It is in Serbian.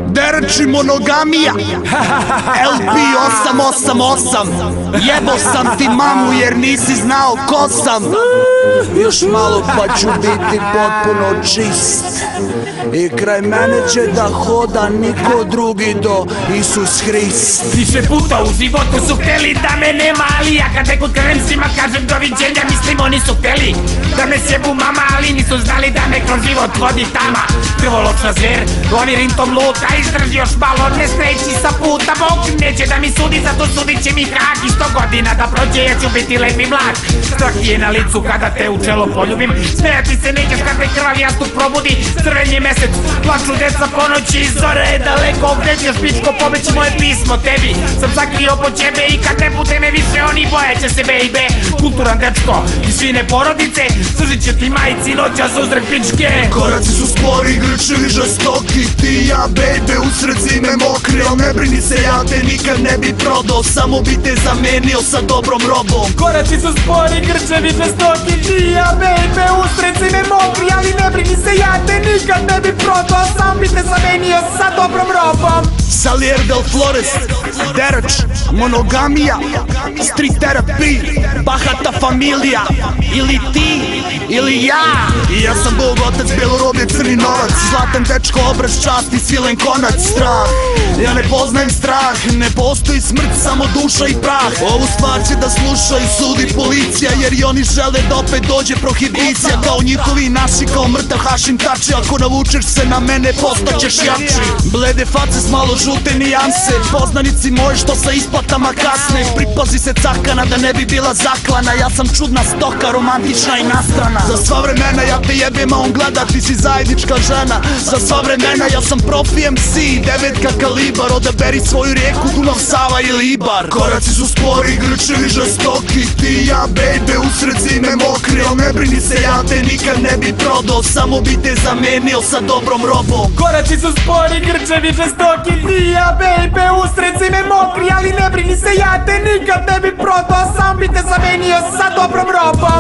Derči monogamija LP 888. Jebo sam ti mamu jer nisi znao ko sam. Još malo pa ću biti potpuno čist i kraj mene će da hoda niko drugi do Isus Hrist. Više puta u životu su hteli da me nema, ali ja kad nekud krenem svima kažem doviđenja. Mislim oni su hteli da me sjebu mama, ali nisu znali da me kroz život vodi tama. Krvoločna zver, lavirintom luta, izdrži još malo, ne sreći sa puta. Bog neće da mi sudi, zato sudit će mi hak. I 100 godina da prođe, ja ću biti lep i mlad. Strah je na licu kada te u čelo poljubim, smijati se nećeš kad te krvav jastuk probudi. Crvenji mesec, plaču deca po noći, zora je daleko, gde ćeš pičko pobeći moje pismo tebi. Sam sakrio po ćebe i kad ne bude me više, oni bojeće se baby. Kulturan dečko i svine porodice, služit će ti majici noća suzrek pičke. Koraci su spori, grčevi žestoki, ti i ja baby usred zime mokri. Al ne brini se, ja te nikad ne bi prodao, samo bi te zamenio sa dobrom robom. Koraci su spori, grčevi žestoki, ti i ja baby usred zime mokri. Ali ne brini se, ja te nikad ne bi prodao, sam bi te zamenio sa dobrom robom. Salier del Flores, Derč, monogamija, street therapy, bahata familija. Ili ti, ili ja. I ja sam Bog, otac, belorobe, crni novac, zlatan dečko, obraz, čast i svilen konac. Strah, ja ne poznajem strah, ne postoji smrt, samo duša i prah. Ovu stvar će da sluša i sudi policija, jer i oni žele da opet dođe prohibicija. Kao njihovi i naši, kao mrtav Hašim Tači. Ako navučeš se na mene, postaćeš jači. Blede face s malo žute nijanse, poznanici moji što sa isplatama kasne. Pripazi se cakana da ne bi bila zaklana, ja sam čudna stoka, romantična i nastrana. Za sva vremena ja te jebem, a on gleda, ti si zajednička žena. Za sva vremena ja sam profi MC, devetka kalibar, odaberi svoju rijeku, Dunav, Sava ili Ibar. Koraci su spori, grčevi žestoki, ti i ja baby usred zime mokri. Al ne brini se, ja te nikad ne bi prodao, samo bi te zamenio sa dobrom robom. Koraci su spori, grčevi žestoki, ti i ja baby usred zime mokri. Ali ne brini se, ja te nikad ne bi prodao, sam bi te zamenio sa dobrom robom.